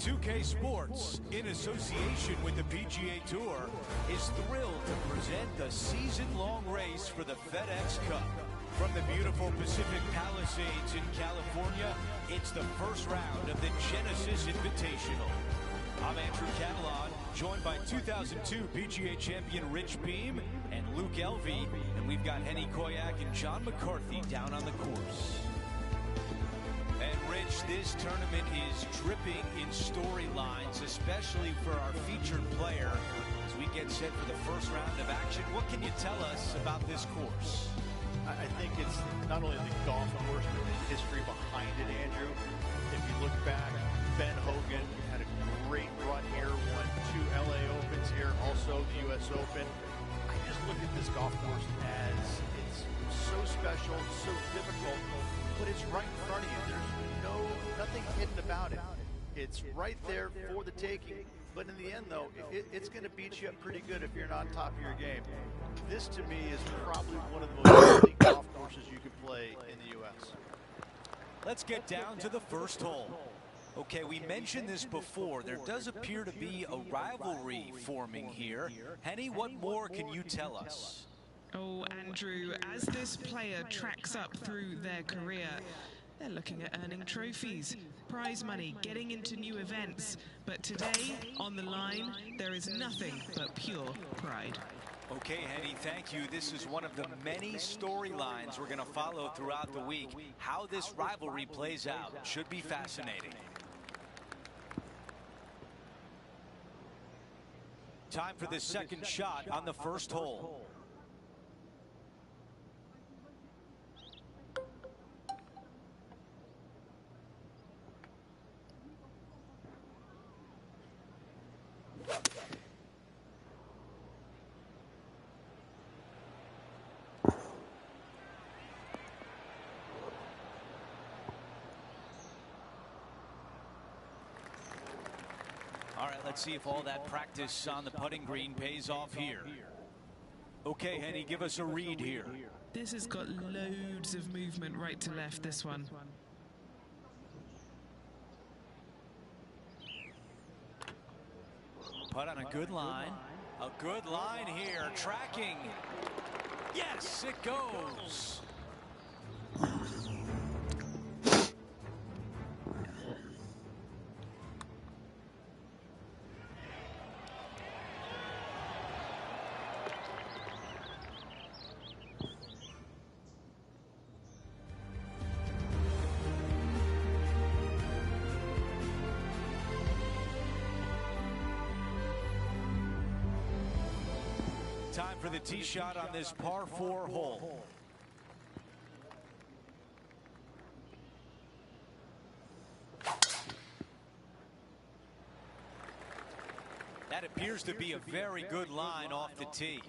2K Sports, in association with the PGA Tour, is thrilled to present the season-long race for the FedEx Cup. From the beautiful Pacific Palisades in California, it's the first round of the Genesis Invitational. I'm Andrew Catalan, joined by 2002 PGA champion Rich Beam and Luke Elvey, and we've got Henny Koyak and John McCarthy down on the course. And Rich, this tournament is dripping in storylines, especially for our featured player as we get set for the first round of action. What can you tell us about this course? I think it's not only the golf course, but the history behind it, Andrew. If you look back, Ben Hogan had a great run here, won 2 LA Opens here, also the US Open. I just look at this golf course as it's so special, so difficult, but it's right in front of you. There's nothing hidden about it. It's right there for the taking. But in the end, though, it's going to beat you up pretty good if you're not on top of your game. This, to me, is probably one of the most elite golf courses you can play in the U.S. Let's get down to the first hole. Okay, we mentioned this before. There does appear to be a rivalry forming here. Henny, what more can you tell us? Oh, Andrew, as this player tracks up through their career, they're looking at earning trophies, prize money, getting into new events. But today, on the line, there is nothing but pure pride. Okay, Henny, thank you. This is one of the many storylines we're going to follow throughout the week. How this rivalry plays out should be fascinating. Time for the second shot on the first hole. All right, let's see if all that practice on the putting green pays off here. Okay, Henny, give us a read here. This has got loads of movement right to left, this one. Putt on a good line. A good line here, tracking. Yes, it goes. Time for the tee shot on this par 4 hole. That appears to be a very good line off the tee.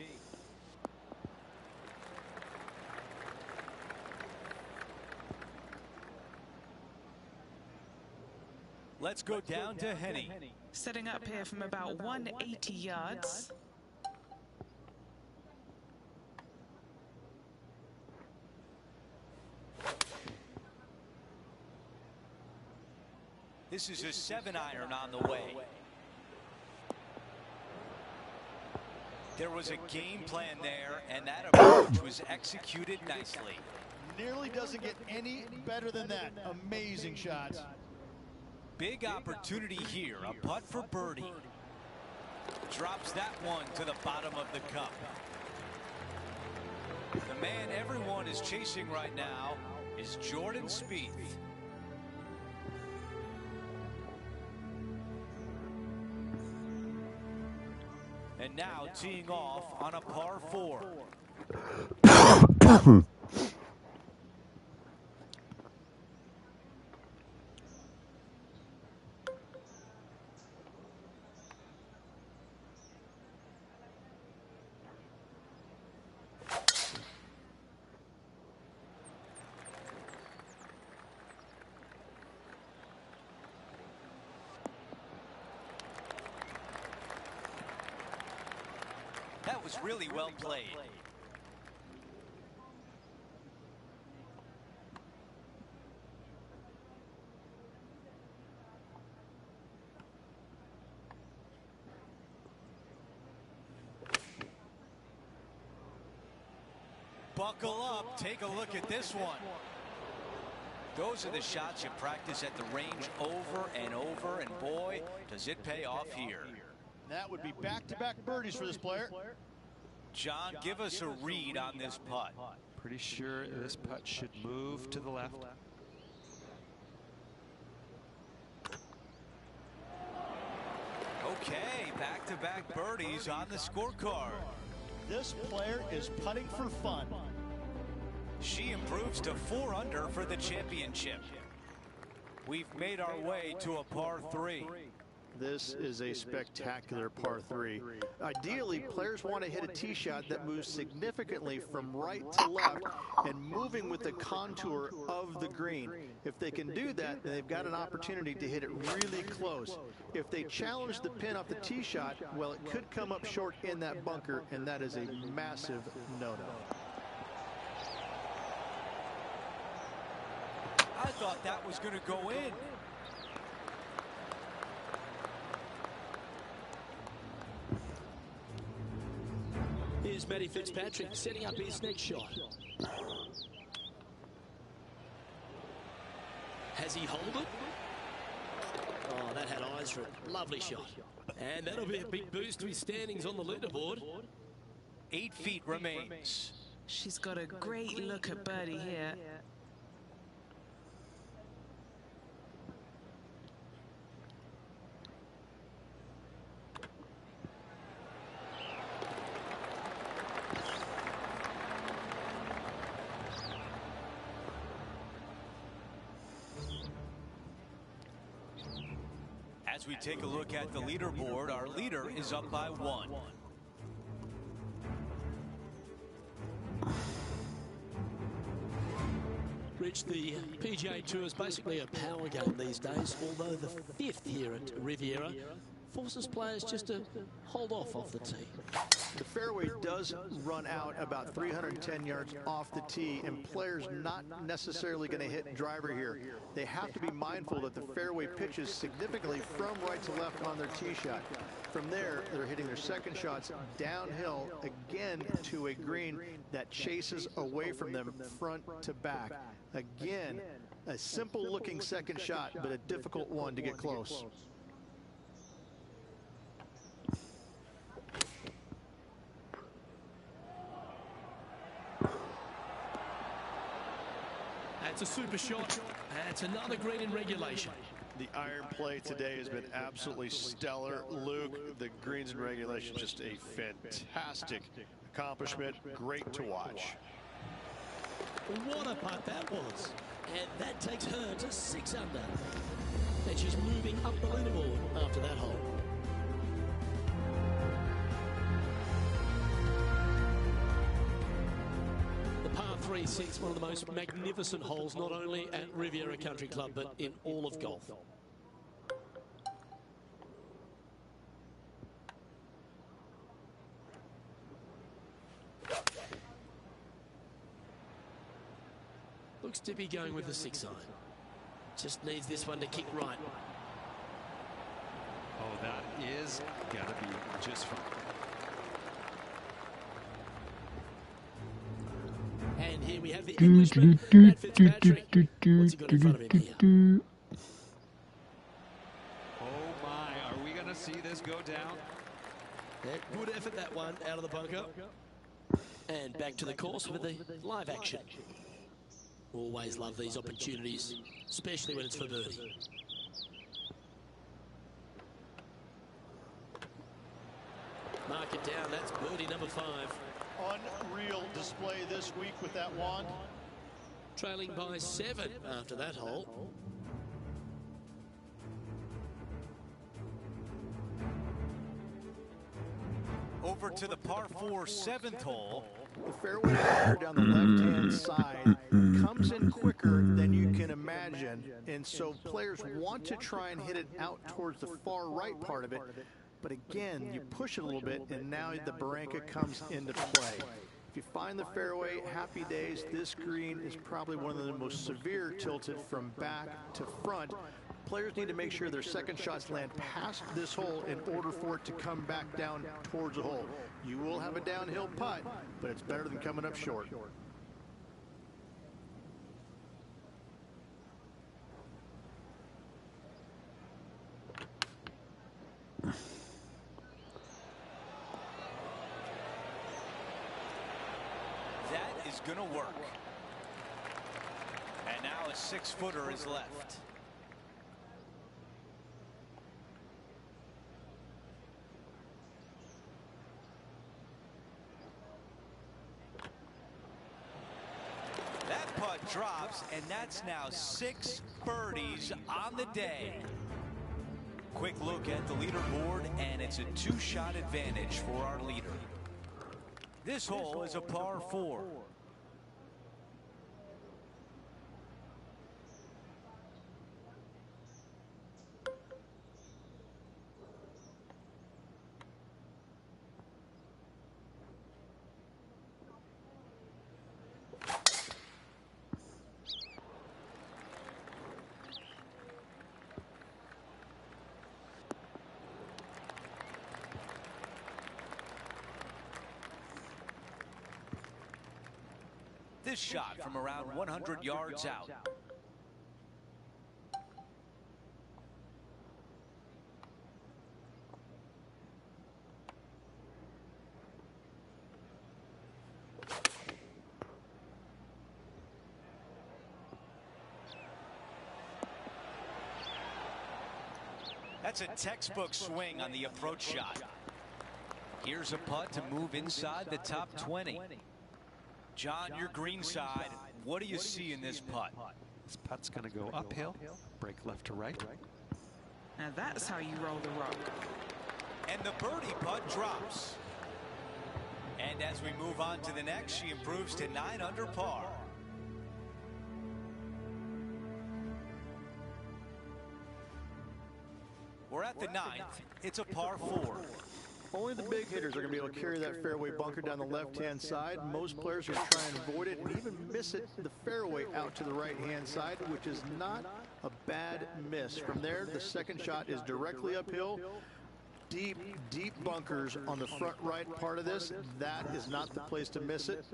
Let's go down to Henny. Setting up here from about 180 yards. This is a 7-iron on the way. There was a game plan there, and that approach was executed nicely. Nearly doesn't get any better than that. Amazing shots. Big opportunity here, a putt for birdie. Drops that one to the bottom of the cup. The man everyone is chasing right now is Jordan Spieth. And now teeing off on a par 4. That was really well played. Buckle up. Take a look at this one. Those are the shots you practice at the range over and over, and boy, does it pay off here. That would be back-to-back birdies for this player. John, give us a read on this putt. Pretty sure this putt should move to the left. Okay, back-to-back birdies on the scorecard. This player is putting for fun. She improves to 4 under for the championship. We've made our way to a par 3. This is a spectacular par 3. Ideally, players want to hit a tee shot that moves significantly from right to left and moving with the contour of the green. If they can do that, then they've got an opportunity to hit it really close. If they challenge the pin off the tee shot, well, it could come up short in that bunker, and that is a massive no-no. I thought that was going to go in. Here's Matty Fitzpatrick setting up his next shot. Has he hold it? Oh, that had eyes for it. Lovely shot. And that'll be a big boost to his standings on the leaderboard. 8 feet remains. She's got a great look at birdie here. As we take a look at the leaderboard, our leader is up by 1. Rich, the PGA Tour is basically a power game these days, although the 5th here at Riviera forces players just to hold off the tee. The fairway does run out about 310 yards off the tee, and players not necessarily going to hit driver here. They have to be mindful that the fairway pitches significantly from right to left on their tee shot. From there, they're hitting their second shots downhill again to a green that chases away from them front to back. Again, a simple looking second shot, but a difficult one to get close. That's a super shot. That's another green in regulation. The iron play today has been absolutely stellar. Luke, the greens in regulation, just a fantastic accomplishment. Great to watch. What a putt that was. And that takes her to 6 under. And she's moving up the leaderboard after that hole. Par 3-6, one of the most magnificent holes, not only at Riviera Country Club, but in all of golf. Looks to be going with the 6 iron. Just needs this one to kick right. Oh, that is going to be just fine. And here we have the Englishman, Matt Fitzpatrick. What's he got in front of him here? Oh my, are we going to see this go down? Yeah, good effort, that one, out of the bunker. And back to the course with the live action. Always love these opportunities, especially when it's for birdie. Mark it down, that's birdie number 5. Unreal display this week with that wand. Trailing by 7 after that hole. Over to the par 4 7th hole. The fairway bunker down the left-hand side comes in quicker than you can imagine, and so players want to try and hit it out towards the far right part of it. But again, you push it a little bit, and now the barranca comes into play. If you find the fairway, happy days. This green is probably one of the most severe tilted from back to front. Players need to make sure their second shots land past this hole in order for it to come back down towards the hole. You will have a downhill putt, but it's better than coming up short. That is going to work. And now a 6-footer is left. That putt drops, and that's now 6 birdies on the day. Quick look at the leaderboard, and it's a 2-shot advantage for our leader. This hole is a par 4. This shot from around 100 yards out. That's a textbook swing on the approach shot. Here's a putt to move inside the top 20. John, your green side, what do you see in this putt? This putt's going to go uphill, break left to right. Now that's how you roll the rock. And the birdie putt drops. And as we move on to the next, she improves to 9 under par. We're at the 9th. It's a par 4. Only the big hitters are going to be able to carry that fairway bunker down the left-hand side. Most players are going to try and avoid it and even miss it, the fairway out to the right-hand side, which is not a bad miss. From there, the second shot is directly uphill. Deep, deep bunkers on the front right part of this. That is not the place to miss it.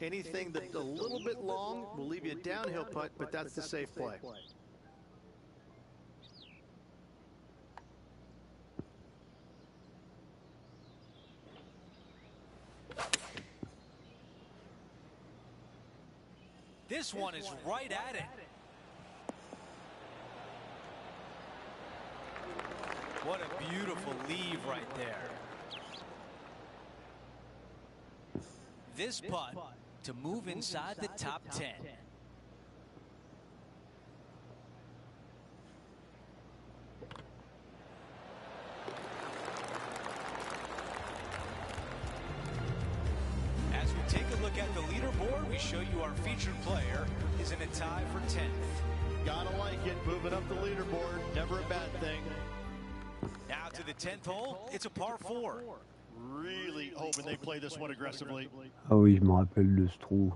Anything that's a little bit long will leave you a downhill putt, but that's the safe play. This one is right at it. What a beautiful leave right there. This putt to move inside the top 10. As we take a look at the leaderboard, we show you our featured player is in a tie for 10th. Gotta like it, moving up the leaderboard, never a bad thing. Now to the 10th hole, it's a par 4. Really hoping they play this one aggressively. Ah oui, je me rappelle de ce trou.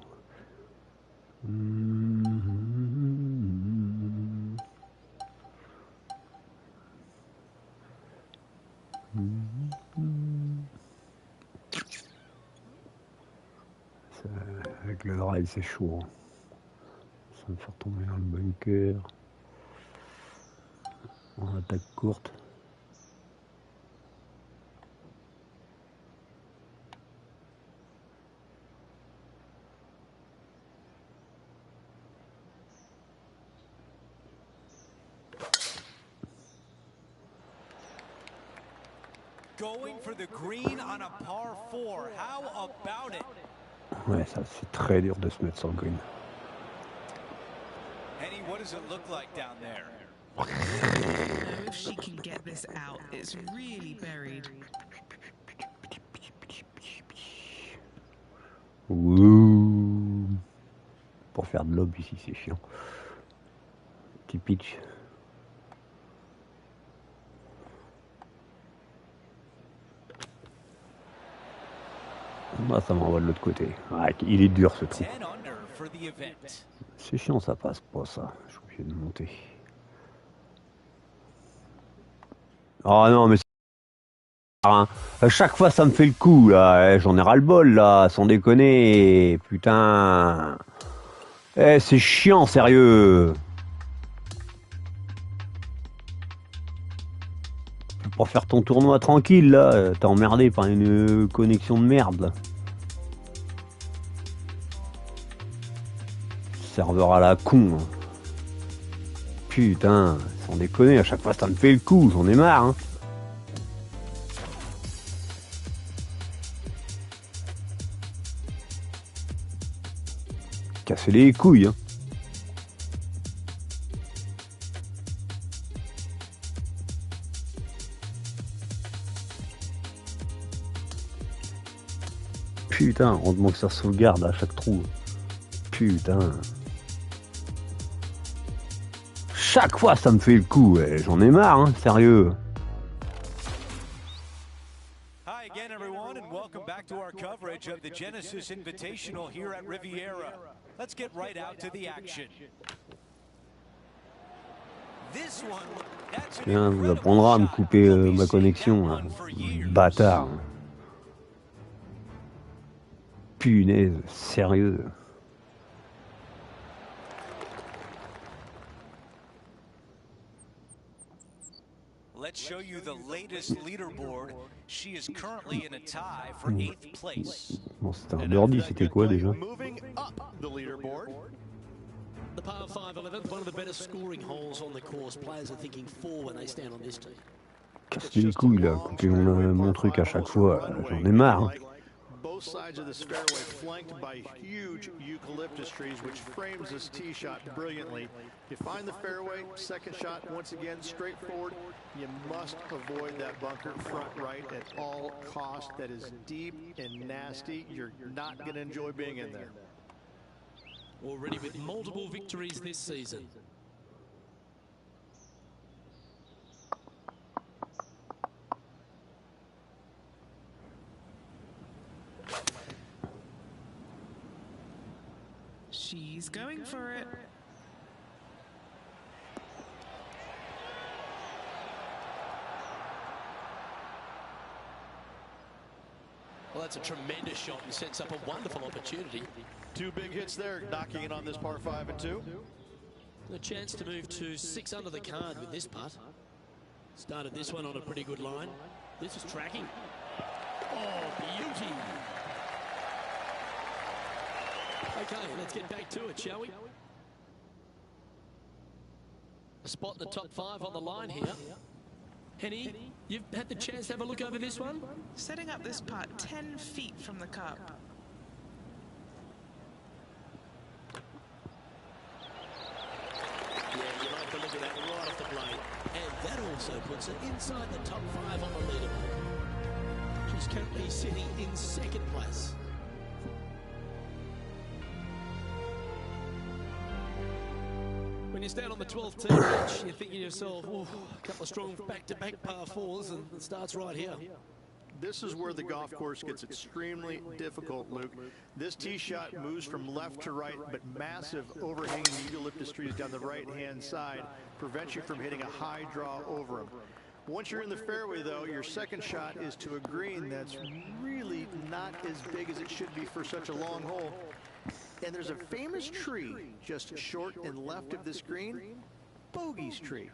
Avec le drive, c'est chaud. Ça va me faire tomber dans le bunker. En attaque courte. Going for the green on a par 4. How about it? Ouais, ça c'est très dur de se mettre sur le green. Henny, what does it look like down there? Now, if she can get this out, it's really buried. Ouh. Pour faire de lob ici, c'est chiant. Petit pitch. Bah, ça m'envoie de l'autre côté. Ah, il est dur ce trou. C'est chiant, ça passe pas ça. Je suis obligé de monter. Oh non, mais c'est... À chaque fois, ça me fait le coup, là. J'en ai ras-le-bol, là. Sans déconner. Putain. Eh, c'est chiant, sérieux. Tu peux pas faire ton tournoi tranquille là, t'es emmerdé par une connexion de merde là. Serveur à la con. Hein. Putain, sans déconner, à chaque fois ça me fait le coup, j'en ai marre. Hein. Casser les couilles. Hein. Putain, heureusement que ça sauvegarde à chaque trou. Putain. Chaque fois ça me fait le coup, ouais. J'en ai marre, hein, sérieux. Hi again everyone and welcome back to our coverage of the Genesis Invitational here at Riviera. Let's get right out to the action. This one, that's an Tiens, vous apprendra à me couper ma connexion, hein. Bâtard. Punaise, sérieux. Let's show you the latest leaderboard. She is currently in a tie for 8th place. Bon, c'était un birdie, c'était quoi déjà? Moving up the leaderboard. The par 5 11th, one of the better scoring holes on the course. Players are thinking 4 when they stand on this tee. Casse les couilles là, coupez mon truc à chaque fois, j'en ai marre. Hein. Both sides of this fairway flanked by huge eucalyptus trees, which frames this tee shot brilliantly. You find the fairway, second shot, once again, straightforward. You must avoid that bunker front right at all costs. That is deep and nasty. You're not going to enjoy being in there. Already with multiple victories this season. She's going for it. Well, that's a tremendous shot and sets up a wonderful opportunity. Two big hits there, knocking it on this par 5 and 2. A chance to move to 6 under the card with this putt. Started this one on a pretty good line. This is tracking. Oh, beauty. Okay, let's get back to it, shall we? A spot in the top 5 on the line here. Henny, you've had the chance to have a look over this one? Setting up this putt 10 feet from the cup. Yeah, you like the look of that right off the blade. And that also puts her inside the top 5 on the leaderboard. She's currently sitting in 2nd place. When you stand on the 12th tee, Rich, you're thinking to yourself, oh, a couple of strong back-to-back par 4s, and it starts right here. This is where the golf course gets extremely difficult, Luke. This tee shot moves from left to right, but massive overhanging eucalyptus trees down the right-hand side prevent you from hitting a high draw over them. Once you're in the fairway, though, your second shot is to a green that's really not as big as it should be for such a long hole. And there's a famous tree just short and left of this green, Bogey's tree.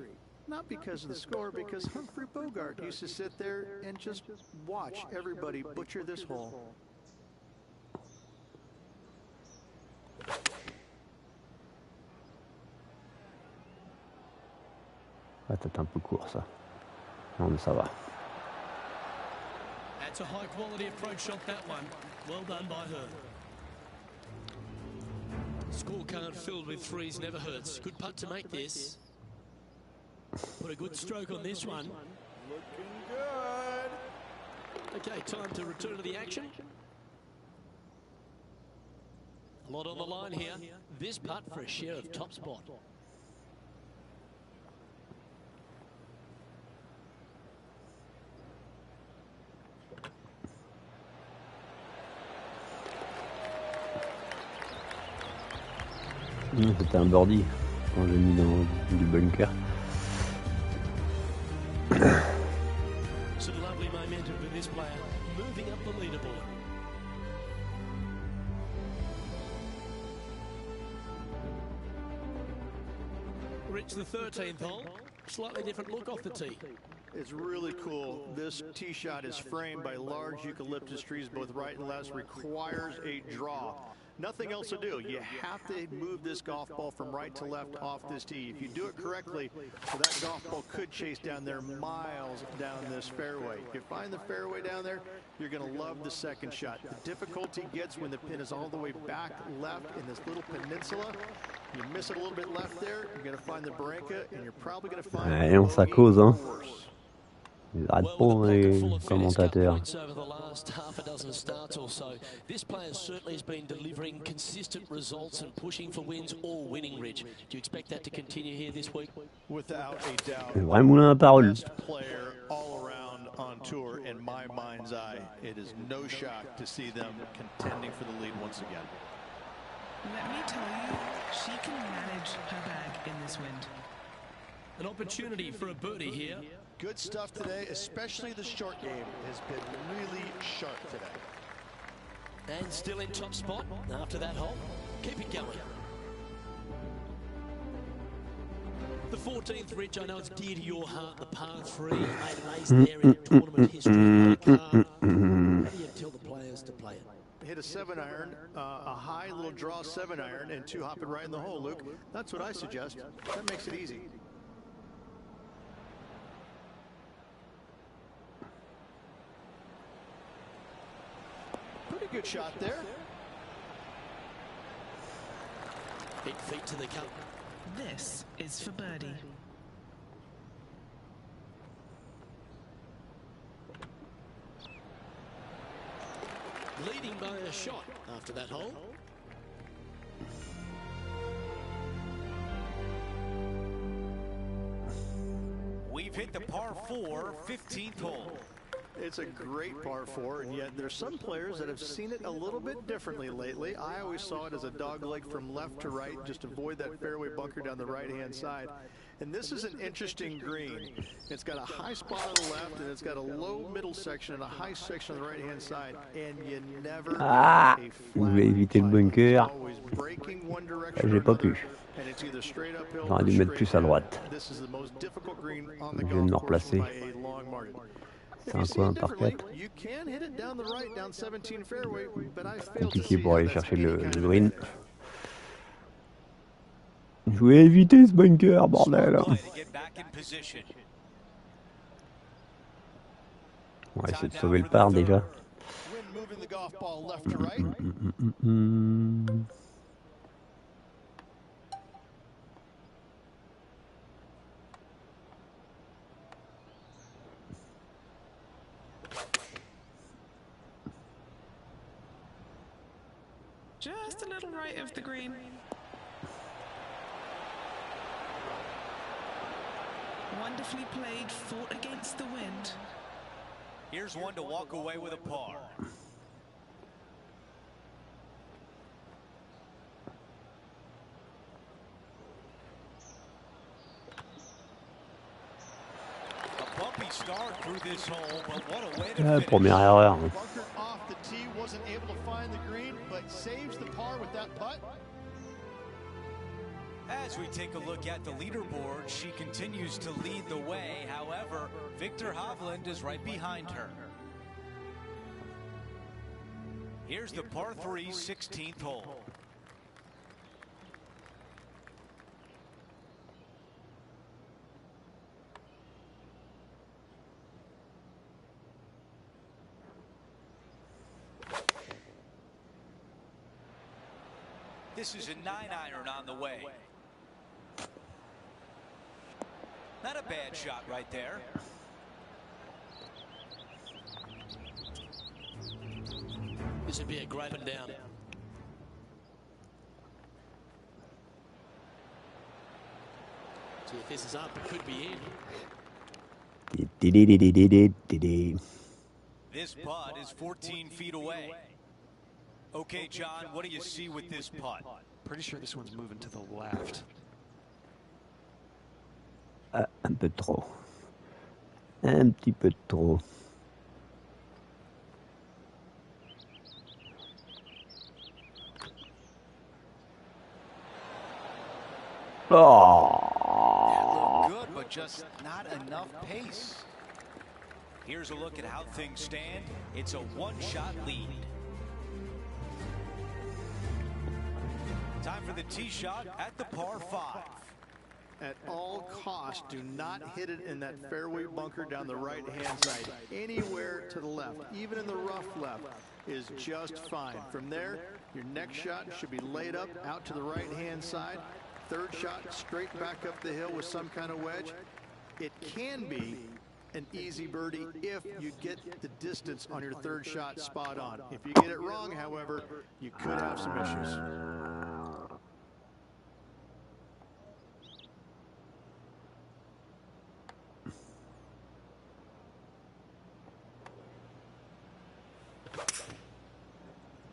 Not because of the score, because Humphrey Bogart used to sit there and just watch everybody butcher this hole. Ah, peut-être un peu court ça. Non mais ça va. That's a high quality approach shot, that one. Well done by her. Scorecard filled with 3s never hurts. Good putt to make this. Put a good stroke on this one. Looking good. Okay, time to return to the action. A lot on the line here. This putt for a share of top spot. C'était un birdie quand j'ai mis dans du bunker. Some lovely momentum for this player, moving up the leaderboard. Rich, the 13th hole, slightly different look off the tee. It's really cool. This tee shot is framed by large eucalyptus trees, both right and left, requires a draw. Nothing else to do. You have to move this golf ball from right to left off this tee. If you do it correctly, well, that golf ball could chase down there miles down this fairway. If you find the fairway down there, you're going to love the second shot. The difficulty gets when the pin is all the way back left in this little peninsula. You miss it a little bit left there, you're going to find the Barranca, and you're probably going to find ça cause, hein. Ils arrêtent pas, les commentateurs. Over the last half a dozen starts or so, this player certainly has been delivering consistent results and pushing for wins or winning, Rich. Do you expect that to continue here this week? Without a doubt. Vrai moulin à parole. Best player all around on tour in my mind's eye. It is no shock to see them contending for the lead once again. Let me tell you, she can manage her bag in this wind. An opportunity for a birdie here. Good stuff today, especially the short game has been really sharp today. And still in top spot after that hole. Keep it going. The 14th, Rich, I know it's dear to your heart, the par 3. Made an ace there in tournament history. How do you tell the players to play it? Hit a 7-iron, a high little draw 7-iron, and 2 hop it right in the hole, Luke. That's what I suggest. That makes it easy. Pretty good shot there. 8 feet to the cup. This is for birdie. Leading by a shot after that hole. We've hit the par 4, 15th hole. It's a great par 4, and yet there's some players that have seen it a little bit differently lately. I always saw it as a dog leg from left to right, just avoid that fairway bunker down the right-hand side. And this is an interesting green. It's got a high spot on the left, and it's got a low middle section and a high section on the right-hand side. And you never Ah, get a je vais éviter le bunker. always breaking one direction J'ai or pas another, pu. and it's either straight uphill J'aurais or dû mettre straight plus à down. droite. This is the most difficult green on the Je viens de me golf course replacer. by a long margin. If C'est you un see coin it par differently, 4. you can hit it down the right, down 17 fairway, but I fail to Compliqué see pour how aller that's chercher any le kind of green. advantage. Je voulais éviter ce bunker, bordel. Smart play to get back in position. On va essayer de sauver le par déjà. Wind moving the golf ball left to right. Just a little right of the green. Wonderfully played, fought against the wind. Here's one to walk away with a par. A bumpy start through this hole, but what a way to finish. Première erreur. Bunker off the tee, wasn't able to find the green, but saves the par with that putt. As we take a look at the leaderboard, she continues to lead the way. However, Victor Hovland is right behind her. Here's the par 3, 16th hole. This is a 9-iron on the way. Not a bad shot right there. This would be a great one down. See if this is up, it could be in. This putt is 14 feet away. Okay, John, what do you see with this putt? Pretty sure this one's moving to the left. Ah, un peu trop. Un petit peu trop. That Oh. looked good, but just not enough pace. Here's a look at how things stand. It's a one-shot lead. Time for the tee shot at the par 5. At all costs, do not hit it in that fairway bunker down the right-hand side. Anywhere to the left, even in the rough left, is just fine. From there, your next shot should be laid up out to the right-hand side. Third shot straight back up the hill with some kind of wedge. It can be an easy birdie if you get the distance on your third shot spot on. If you get it wrong, however, you could have some issues.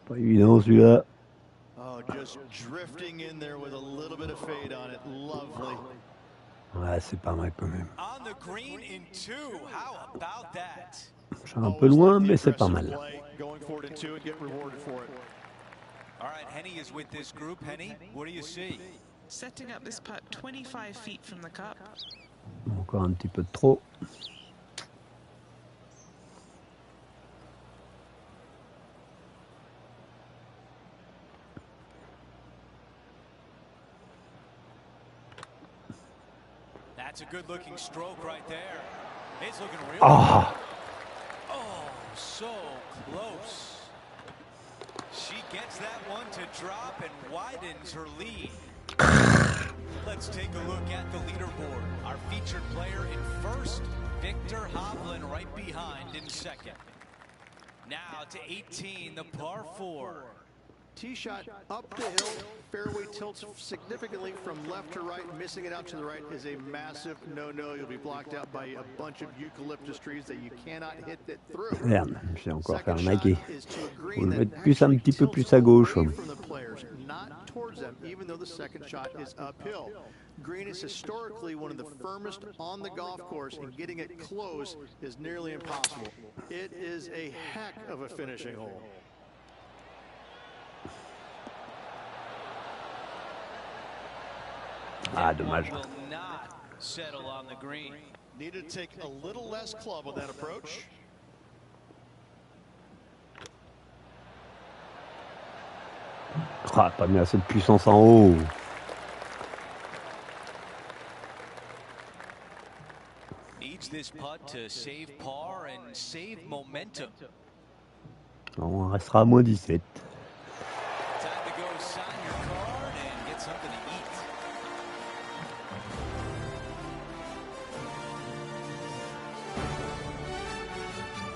Pas évident celui-là. Oh, just drifting in there with a little bit of fade on it. Lovely. Ouais, c'est pas mal quand même. On the green in 2. How about that? Je suis un peu loin, mais c'est pas mal. Going for it in 2 and get rewarded for it. All right, Henny is with this group. Henny, what do you see? Setting up this putt 25 feet from the cup. Encore un petit peu de trop. That's a good-looking stroke right there. It's looking real. Oh. Oh, so close. She gets that one to drop and widens her lead. Let's take a look at the leaderboard. Our featured player in first, Victor Hovland right behind in second. Now to 18, the par 4. Tee shot up the hill, fairway tilts significantly from left to right. Missing it out to the right is a massive no-no. You'll be blocked out by a bunch of eucalyptus trees that you cannot hit it through. Merde, j'ai encore fait arnaquer. Faut le mettre plus un petit peu plus à gauche. From the players, not towards them, even though the second shot is uphill. Green is historically one of the firmest on the golf course, and getting it close is nearly impossible. It is a heck of a finishing hole. Ah, dommage. Will not settle on the green. Needed to take a little less club on that approach. Ah, pas mis assez de puissance en haut. Needs this putt to save par and save momentum. On restera à moins 17. Time to go sign your card and get something to eat.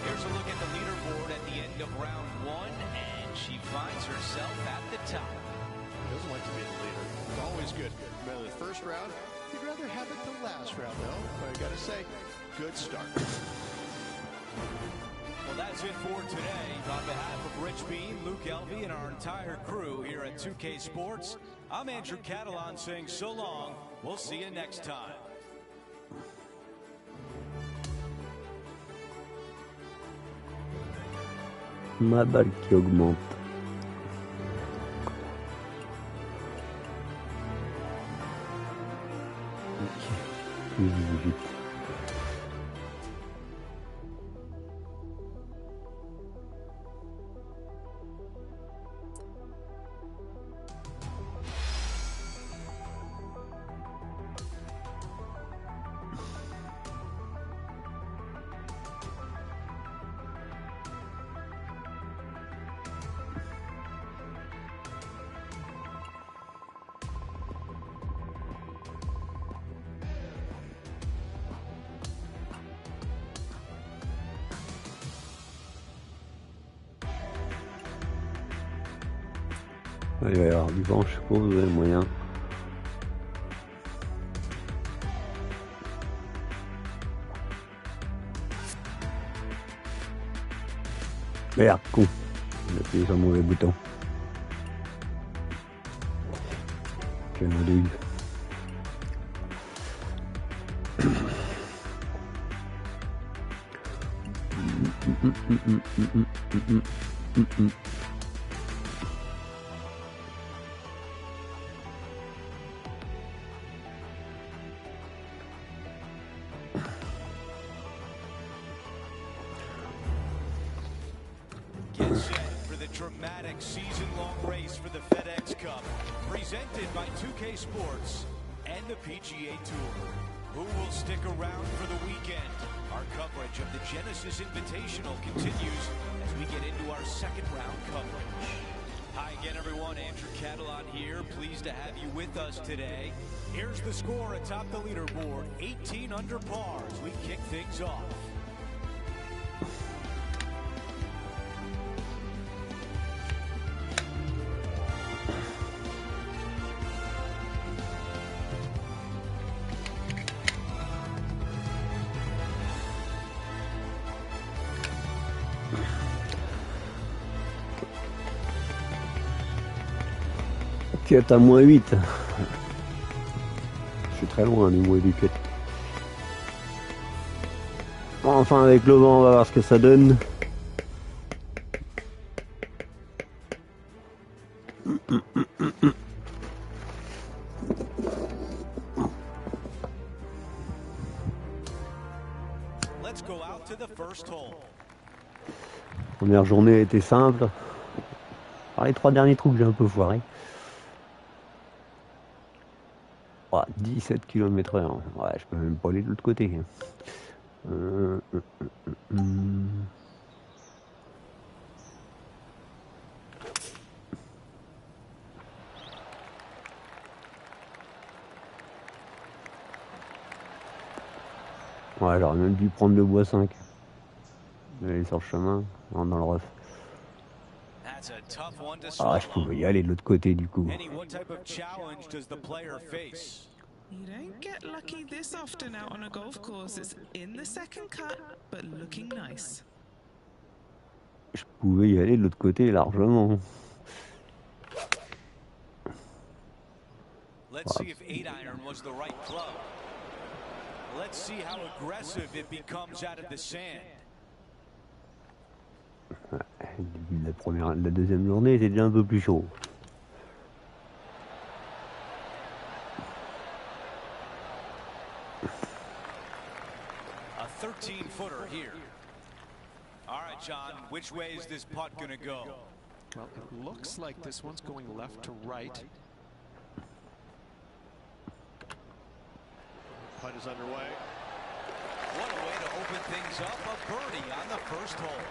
Here's a look at the leaderboard at the end of round 1, and she finds herself at the top. Doesn't like to be the leader. It's always good. Remember the first round? You'd rather have it the last round, though. But I gotta say, good start. Well, that's it for today. On behalf of Rich Beam, Luke Elvey, and our entire crew here at 2K Sports, I'm Andrew Catalan saying so long. We'll see you next time. Ma balle qui augmente. Ok, plus 18. Il va y avoir du vent, je suppose, vous avez moyen. Merde, con. J'ai appuyé sur le mauvais bouton. Quelle andouille. Get set for the dramatic season-long race for the FedEx Cup, presented by 2K Sports and the PGA Tour. Who will stick around for the weekend? Our coverage of the Genesis Invitational continues as we get into our second round coverage. Hi again, everyone. Andrew Catalan here. Pleased to have you with us today. Here's the score atop the leaderboard. 18 under par as we kick things off. Cut à moins 8. Je suis très loin du moins du cut. Enfin avec le vent on va voir ce que ça donne. Première journée a été simple. Par les 3 derniers trous que j'ai un peu foiré. 17 km/h. Ouais, je peux même pas aller de l'autre côté. Ouais, j'aurais même dû prendre le bois 5. Aller sur le chemin, dans le rough. Ah, je pouvais y aller de l'autre côté du coup. You don't get lucky this often out on a golf course. It's in the second cut, but looking nice. Je pouvais y aller de l'autre côté largement. Let's see if 8-iron was the right club. Let's see how aggressive it becomes out of the sand. La deuxième journée, c'est déjà un peu plus chaud. A 13-footer here. All right, John, which way is this putt going to go? Well, it looks like this one's going left to right. Putt is underway. What a way to open things up. A birdie on the first hole.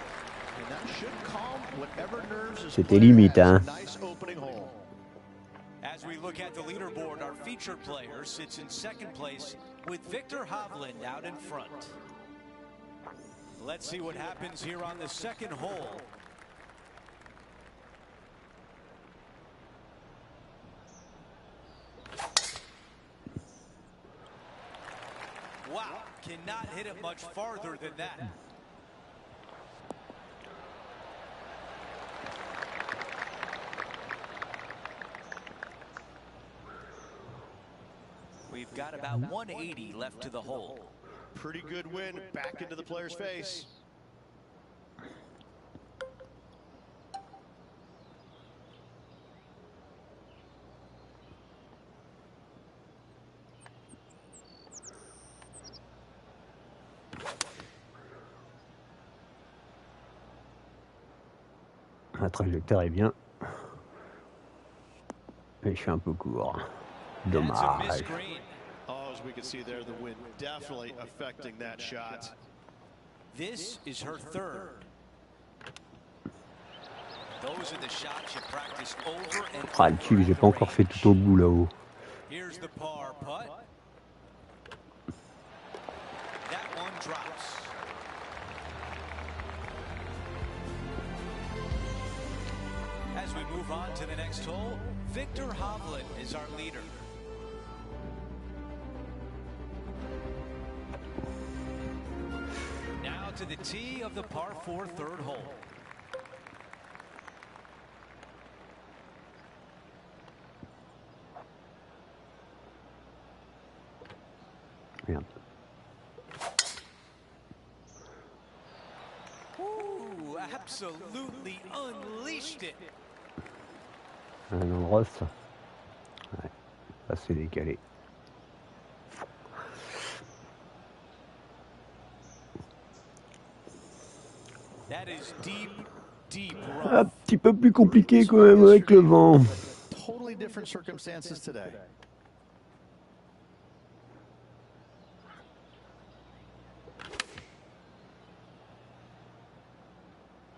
And that should calm whatever nerves is C'était limite, hein. Nice opening hole. As we look at the leaderboard, our featured player sits in second place with Victor Hovland out in front. Let's see what happens here on the second hole. Wow, cannot hit it much farther than that. We've got about 180 left to the hole. Pretty good win back into the player's face. La trajectoire est bien. Mais je suis un peu court. Dommage. Oh, as we can see there, the wind definitely affecting that shot. This is her third. Those are the shots you practice over and Ah, le tube, j'ai pas encore fait tout au bout là-haut. Here's the par putt. That one drops. As we move on to the next hole, Victor Hovland is our leader. Now to the tee of the par 4 third hole. Merde. Ooh, absolutely unleashed it. Dans le rough. Ouais, ça c'est décalé. That is deep deep Un rough. petit peu plus compliqué quand même avec le vent. Totally different circumstances today.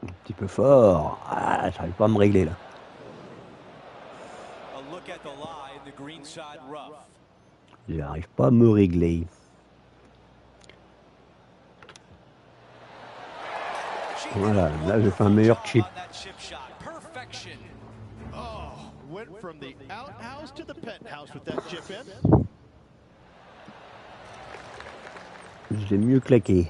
Un petit peu fort. Ah, j'arrive pas à me régler là. A look at the lie in the greenside rough. J'arrive pas à me régler. Voilà, là j'ai fait un meilleur chip. Oh, went from the outhouse to the penthouse with that chip in. J'ai mieux claqué.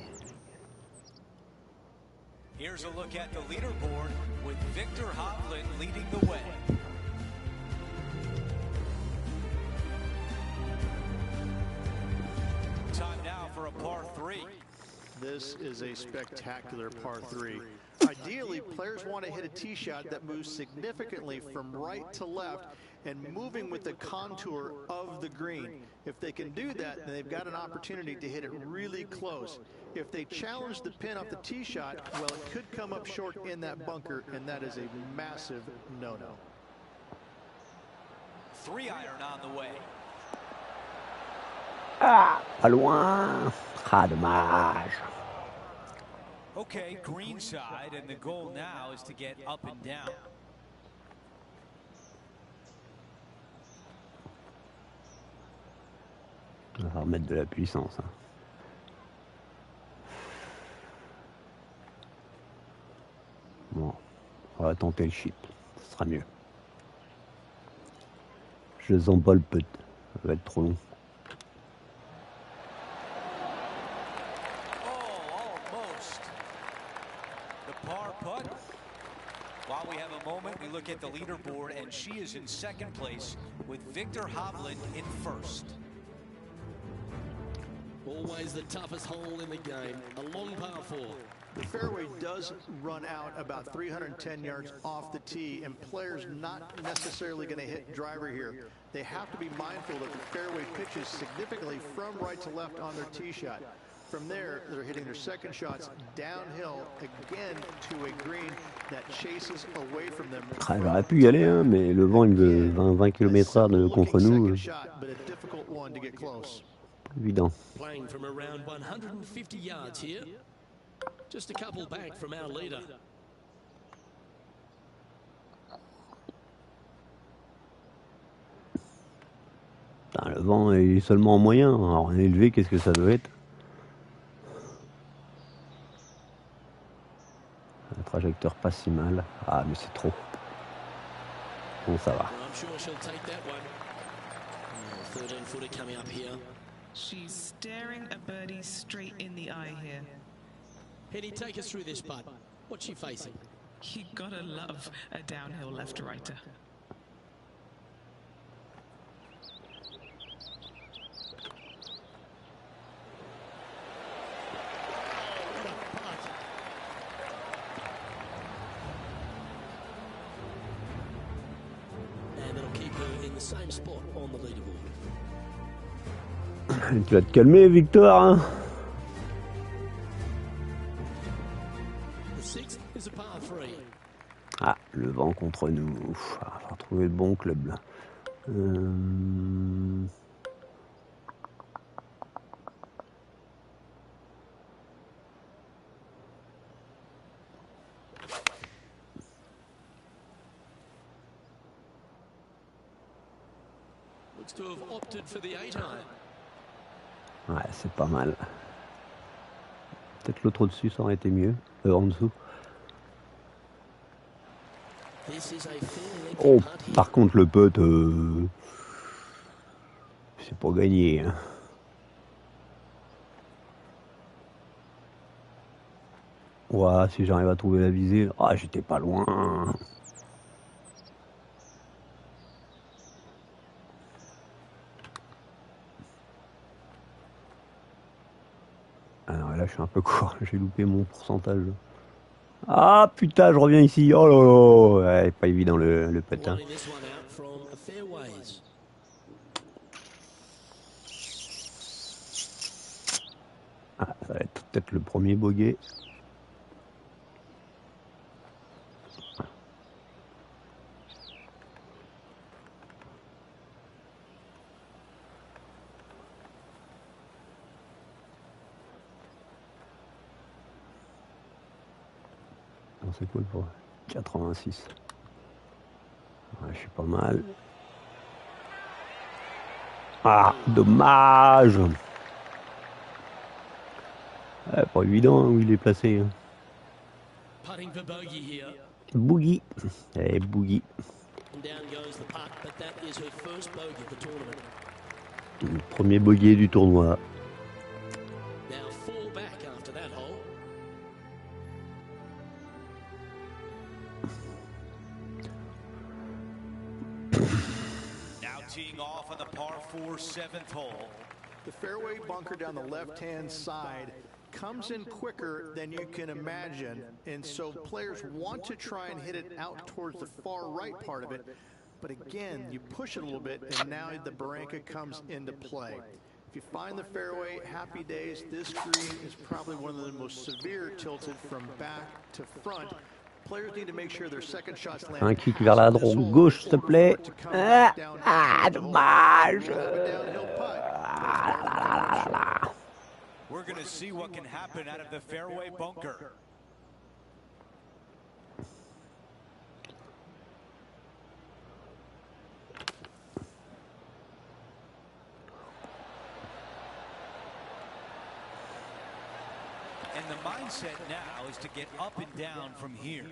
Here's a look at the leaderboard with Victor Hovland leading the way. Time now for a par 3. This is a spectacular par 3. Ideally, players want to hit a tee shot that moves significantly from right to left and moving with the contour of the green. If they can do that, then they've got an opportunity to hit it really close. If they challenge the pin off the tee shot, well, it could come up short in that bunker, and that is a massive no-no. 3-iron on the way. Ah, pas loin. Ah, dommage. Okay, green side, and the goal now is to get up and down. On va remettre de la puissance. Hein. Bon, on va tenter le chip. Ce sera mieux. Je sens pas le putt. Ça va être trop long. While we have a moment, we look at the leaderboard, and she is in second place with Victor Hovland in first. Always the toughest hole in the game, a long par 4. The fairway does run out about 310 yards off the tee, and players not necessarily going to hit driver here. They have to be mindful that the fairway pitches significantly from right to left on their tee shot. From there, they're hitting their second shots downhill again to a green that chases away from them. Ah, j'aurais pu y aller, hein, mais le vent il me 20 km/h de contre nous. Évident. Playing from around 150 yards here. Just a couple back from our leader. Putain, le vent est seulement en moyen. Alors en élevé, qu'est-ce que ça doit être? La trajectoire pas si mal. Ah, mais c'est trop. Bon, ça va. I'm sure she'll take that one. 13-footer coming up here. She's staring a birdie straight in the eye here. Penny, take us through this putt. What's she facing? You gotta love a downhill left-righter. And it'll keep her in the same spot on the leaderboard. Tu vas te calmer, Victor, hein? The sixth is a par 3. Ah, le vent contre nous. Ah, on va trouver le bon club là. Looks to have opted for the 8-iron. Ouais, c'est pas mal. Peut-être l'autre au-dessus, ça aurait été mieux. En dessous. Oh, par contre, le putt, c'est pas gagné. Hein. Ouais, si j'arrive à trouver la visée. Ah, j'étais pas loin. Alors là, je suis un peu court. J'ai loupé mon pourcentage. Ah putain, je reviens ici. Oh là là, ouais, pas évident le patin. Ah, ça va être peut-être le premier bogey. Non, c'est cool pour 86. Ouais, je suis pas mal. Ah, dommage. Ouais, pas évident où il est placé. Hein. Putting for bogey here. Boogie. Eh, Boogie. Down goes the putt, but that is her first bogey of the tournament. Le premier bogey du tournoi. Now 4 back after that hole. Now teeing off on the par 4 7th hole. The fairway bunker down the left-hand side comes in quicker than you can imagine, and so players want to try and hit it out towards the far right part of it, but again, you push it a little bit, and now the Barranca comes into play. If you find the fairway, happy days. This green is probably one of the most severe tilted from back to front. Players need to make sure their second shots land. Un kick vers la droite, gauche, s'il te plaît. Dommage. We're going to see what can happen out of the fairway bunker. And the mindset now is to get up and down from here.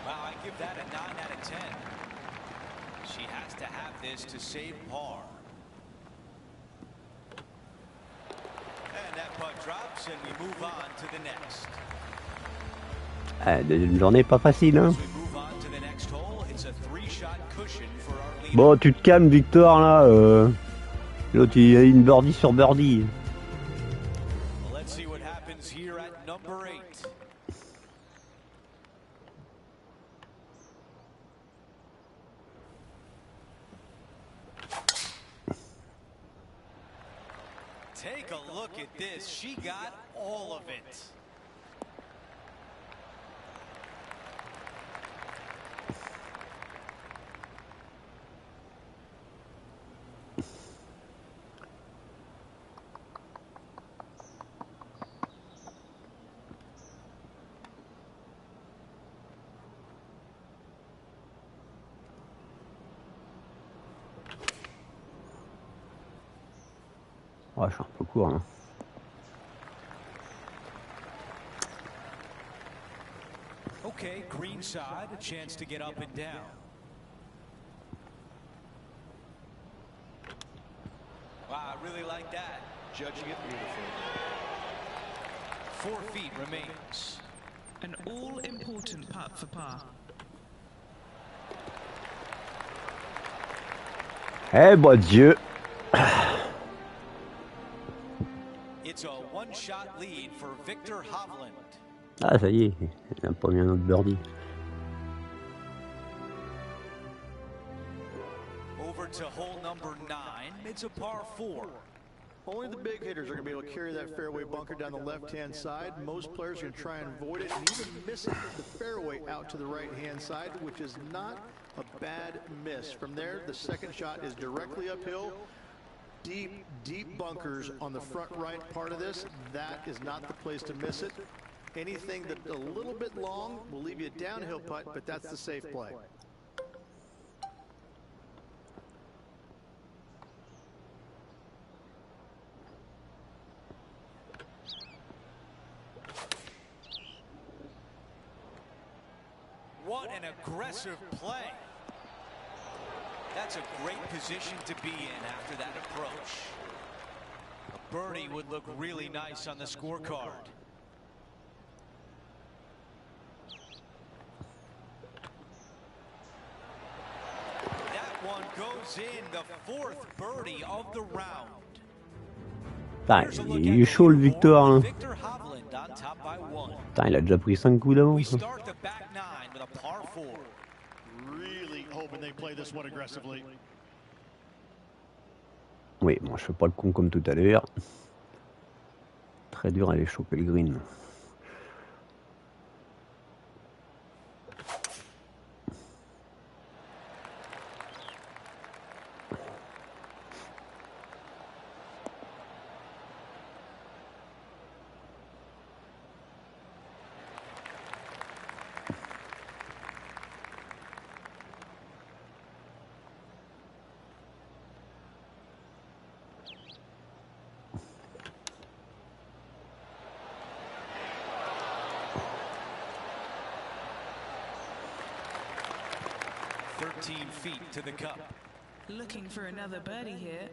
Wow, I give that a 9 out of 10. She has to have this to save par. And that putt drops, and we move on to the next. Deuxième journée, pas facile, hein. As we move on to the next hole, it's a 3-shot cushion for our leader. Bon, tu te calmes, Victor, là. L'autre, il a une birdie sur birdie. Well, let's see what happens here at number 8. Take a look at this. She got all of it. Ouais, je suis un peu court, là. Okay, green side, a chance to get up and down. Wow, I really like that. Judging it beautifully. 4 feet remains. An all-important putt for par. Eh, bon Dieu. It's a 1-shot lead for Victor Hovland. Ah, ça y est, il a pas mis un autre birdie. Over to hole number 9. It's a par 4. Only the big hitters are going to be able to carry that fairway bunker down the left-hand side. Most players are going to try and avoid it and even miss it, the fairway out to the right-hand side, which is not a bad miss. From there, the second shot is directly uphill. Deep, deep bunkers on the front right part of this. That is not the place to miss it. Anything that's a little bit long will leave you a downhill putt, but that's the safe play. What an aggressive play. That's a great position to be in after that approach. A birdie would look really nice on the scorecard. That one goes in, the 4th birdie of the round. Putain, il est chaud le Victor, là. Victor Hovland on top by 1. Putain, il a déjà pris 5 coups We d'avance. start the back 9 with a par 4. Really hoping they play this one aggressively. Oui, bon, je fais pas le con comme tout à l'heure. Très dur à aller choper le green. 13 feet to the cup. Looking for another birdie here.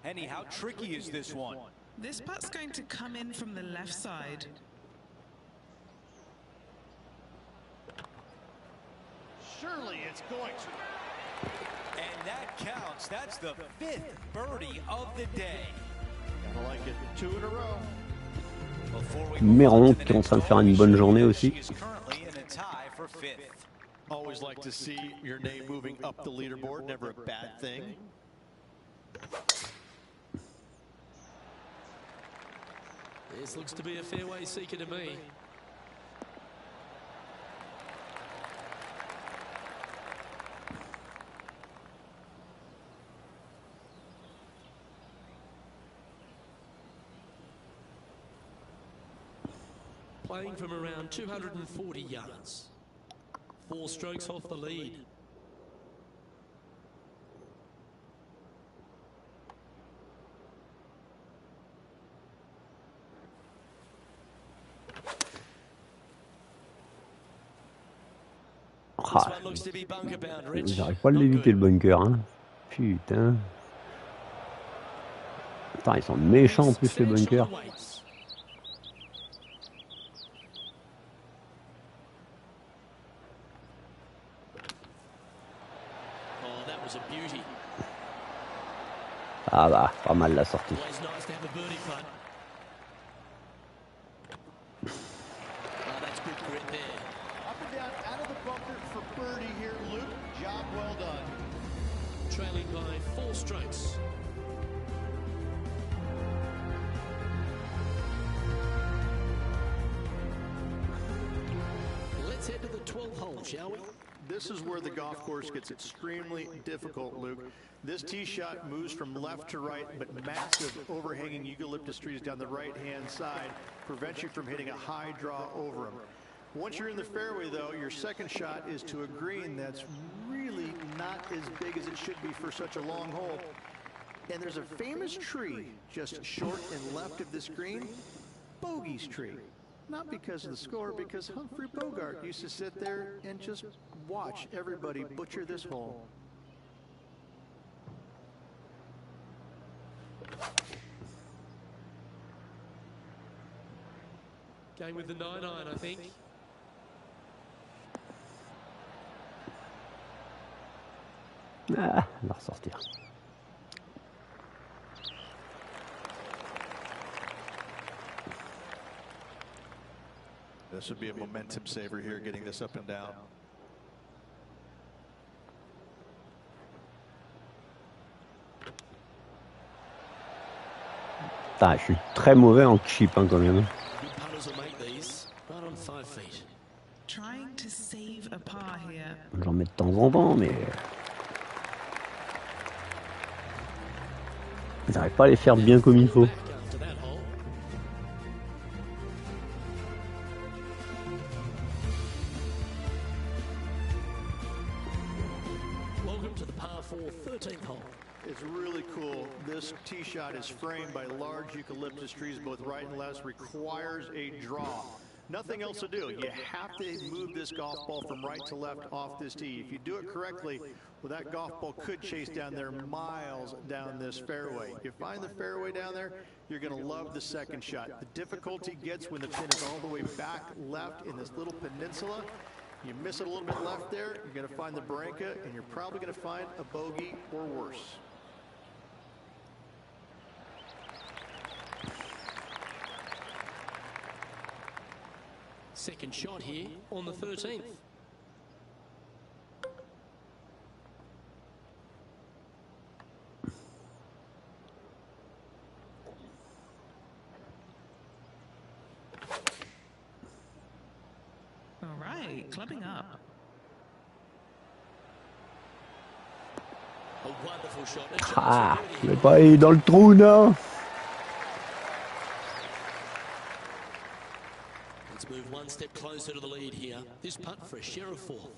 Henny, how tricky is this one? This putt's going to come in from the left side. Surely it's going to. And that counts. That's the 5th birdie of the day. Gotta like it. 2 in a row. Méron qui est en train de faire une bonne journée aussi. Always like to see your name moving up the leaderboard. Never a bad thing. This looks to be a fairway seeker to me. Playing from around 240 yards. 4 strokes off the lead. Ah, j'arrive pas à l'éviter le bunker, hein. Putain. Putain, ils sont méchants en plus les bunkers. Ah bah, pas mal la sortie. Trailing by 4 strokes. Let's head to the 12th hole, shall we? This is where the golf course gets extremely difficult, Luke. This tee shot moves from left to right, but massive overhanging eucalyptus trees down the right-hand side prevent you from hitting a high draw over them. Once you're in the fairway, though, your second shot is to a green that's really not as big as it should be for such a long hole. And there's a famous tree just short and left of this green, Bogey's tree. Not because of the score, because Humphrey Bogart used to sit there and just watch everybody butcher this hole. Going with the 9-iron, I think. Ah, on va ressortir. This would be a momentum saver here, getting this up and down. Ah, je suis très mauvais en chip hein, quand même. J'en mets de temps en temps, mais j'arrive pas à les faire bien comme il faut. It's really cool. This tee shot is framed by large eucalyptus trees both right and left, requires a draw. Nothing else to do. You have to move this golf ball from right to left off this tee. If you do it correctly, well, that golf ball could chase down there miles down this fairway. You find the fairway down there, you're going to love the second shot. The difficulty gets when the pin is all the way back left in this little peninsula. You miss it a little bit left there, you're going to find the Barranca, and you're probably going to find a bogey or worse. Second shot here on the 13th. All right, clubbing up. A wonderful shot. Ah, mais pas aller dans le trou, non. Let's move one step closer to the lead here. This putt for a share of 4th.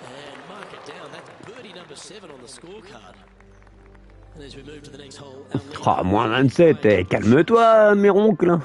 And mark it down. That's birdie number 7 on the scorecard. And as we move to the next hole, Ah, moins 27. Calme-toi, mes oncles.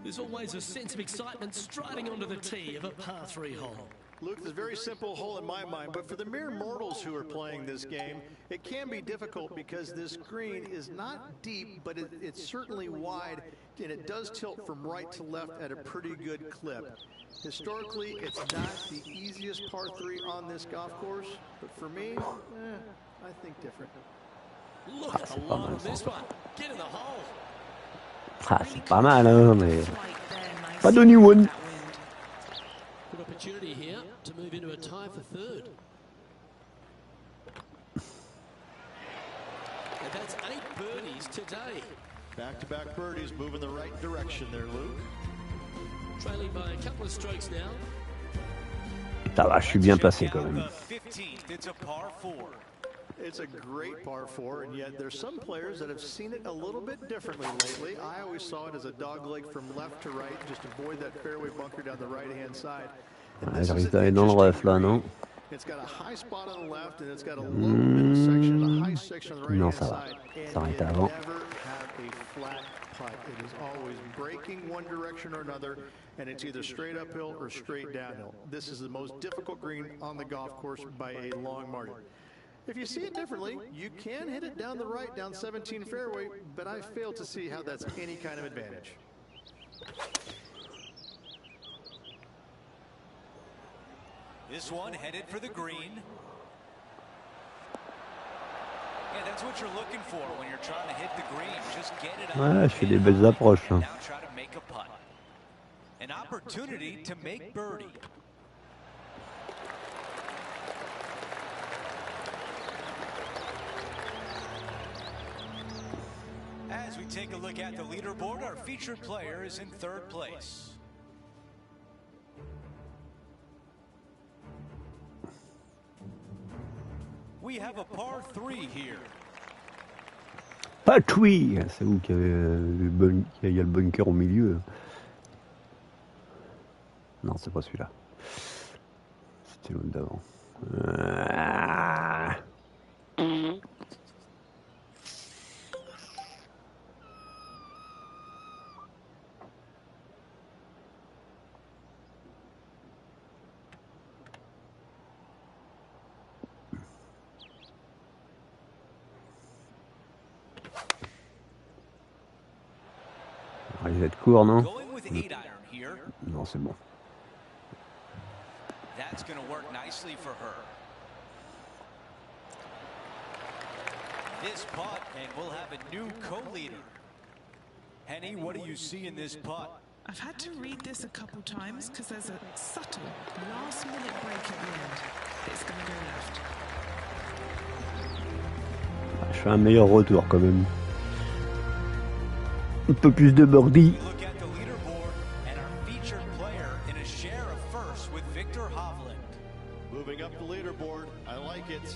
There's always a sense of excitement striding onto the tee of a par 3 hole. Luke, this is a very simple hole in my mind, but for the mere mortals who are playing this game, it can be difficult because this green is not deep, but it's certainly wide, and it does tilt from right to left at a pretty good clip. Historically, it's not the easiest par 3 on this golf course, but for me, I think different. Look at the line on this one. Get in the hole. Ah, c'est pas mal, hein, mais pas de new one. Good opportunity here to move into a tie for third. And that's 8 birdies today. Back-to-back birdies moving the right direction there, Luke. Trailing by a couple of strokes now. Ça va, je suis bien placé quand même. It's a great par 4, and yet there's some players that have seen it a little bit differently lately. I always saw it as a dog leg from left to right, just avoid that fairway bunker down the right-hand side. Ouais, j'arrive d'aller dans le ref là, non? It's got a high spot on the left, and it's got a low middle section, a high section on the right-hand side. Ça arrête avant. Never have a flat putt. It is always breaking one direction or another, and it's either straight uphill or straight downhill. This is the most difficult green on the golf course by a long margin. If you see it differently, you can hit it down the right, down 17 fairway, but I fail to see how that's any kind of advantage. This one headed for the green. Yeah, that's what you're looking for when you're trying to hit the green. Just get it up. Ouais, je fais des belles approches. Hein. Now try to make a putt. An opportunity to make birdie. As we take a look at the leaderboard, our featured player is in third place. We have a par 3 here. Pas oui, c'est où qu'il y a le bunker au milieu. Non, c'est pas celui-là. C'était l'autre d'avant. Il va être court, non? Non, c'est bon. That's going to work nicely for her. This putt, and we'll have a new co-leader. Henny, what do you see in this putt? I've had to read this a couple times because there's a subtle last-minute break at the end. It's going to go left. Je fais un meilleur retour quand même. Un peu plus de birdie. Moving up the leaderboard, I like it.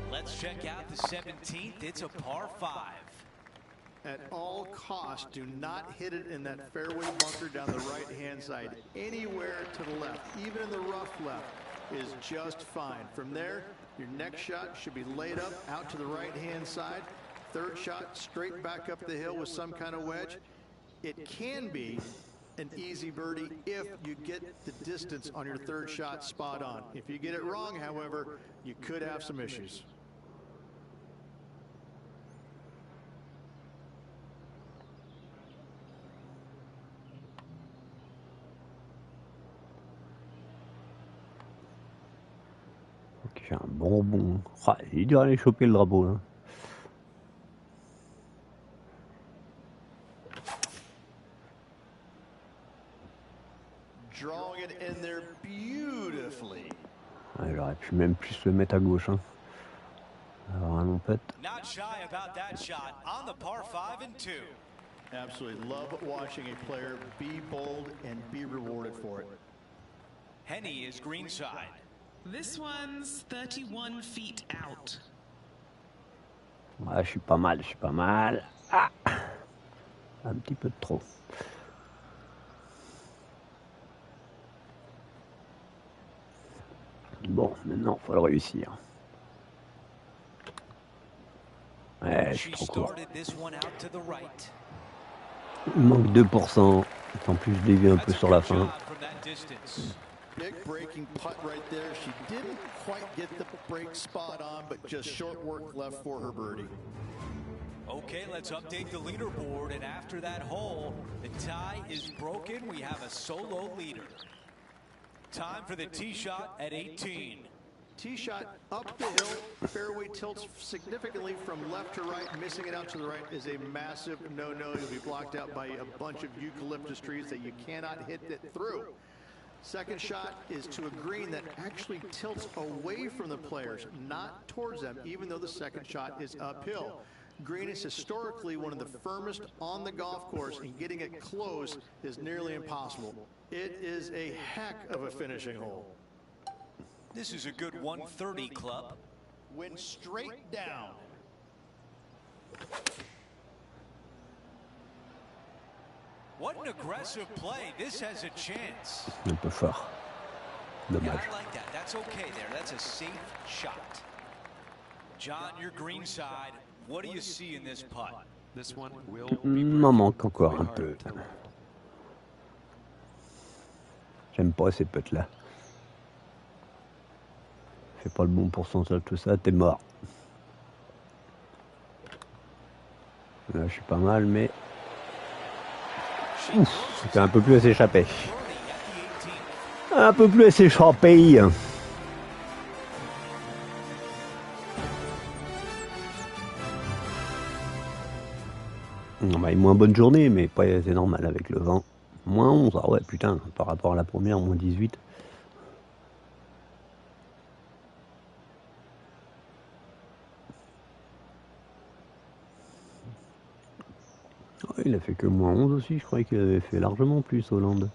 Let's check out the 17th. It's a par 5. At all costs, do not hit it in that fairway bunker down the right-hand side. Anywhere to the left, even in the rough left, is just fine. From there, your next shot should be laid up out to the right-hand side. Third shot straight back up the hill with some kind of wedge. It can be an easy birdie if you get the distance on your third shot spot on. If you get it wrong, however, you could have some issues. Ok, j'ai un bon rebond. Ah, il est dur d'aller choper le drapeau là. Drawing it in there beautifully. Ouais, j'aurais pu même plus le mettre à gauche. Hein. Alors, un long putt. Not shy about that shot on the par 5 and 2. Absolutely love watching a player be bold and be rewarded for it. Henny is greenside. This one's 31 feet out. Ouais, je suis pas mal, Ah, un petit peu de trop. Bon, maintenant, il faut le réussir. Ouais, je suis trop court. Il manque 2%. En plus, je dévie un peu sur la fin. Big breaking putt right there. She didn't quite get the break spot on, but just short work left for her birdie. Okay, let's update the leaderboard, and after that hole, the tie is broken. We have a solo leader. Time for the tee shot at 18. Tee shot up the hill, fairway tilts significantly from left to right. Missing it out to the right is a massive no-no. You'll be blocked out by a bunch of eucalyptus trees that you cannot hit it through. Second shot is to a green that actually tilts away from the players, not towards them, even though the second shot is uphill. Green is historically one of the firmest on the golf course, and getting it close is nearly impossible. It is a heck of a finishing hole. This is a good 130 club. Went straight down. What an aggressive play. This has a chance. Un peu fort. Yeah, Dommage. I like that. That's okay there. That's a safe shot. John, your green side. What do you see in this putt? This one will M'en manque encore un peu. J'aime pas ces putts là. Fais pas le bon pourcentage, tout ça, t'es mort. Là, je suis pas mal, mais c'était un peu plus à s'échapper. Un peu plus à s'échapper. Bah, une moins bonne journée, mais pas c'est normal avec le vent. Moins 11, ah ouais, putain, par rapport à la première, moins 18. Ah, il a fait que moins 11 aussi, je croyais qu'il avait fait largement plus, Hollande.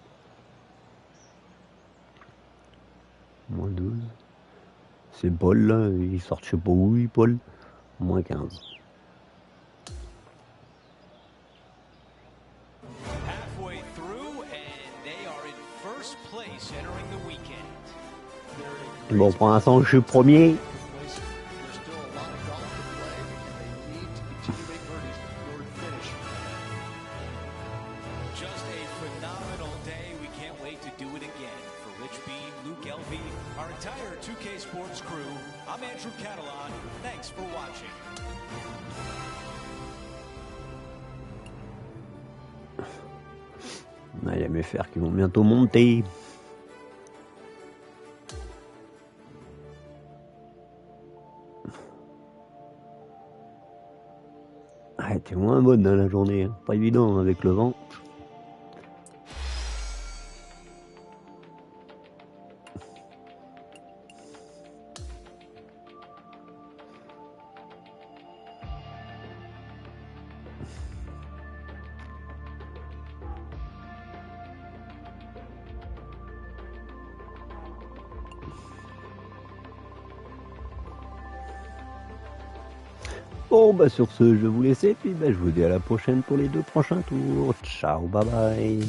Moins 12. C'est Paul, là, il sort je sais pas où, Paul. Moins 15. Halfway through, and they are in first place entering the weekend. Bon, pour l'instant, je suis premier. Just a phenomenal day. We can't wait to do it again. For Rich Beam, Luke Elvey, our entire 2K Sports crew, I'm Andrew Catalan. Thanks for watching. Il y a mes fers qui vont bientôt monter. Ah, t'es moins bonne dans la journée, hein. Pas évident avec le vent. Bon, bah sur ce, je vais vous laisser, puis bah, je vous dis à la prochaine pour les 2 prochains tours. Ciao, bye bye.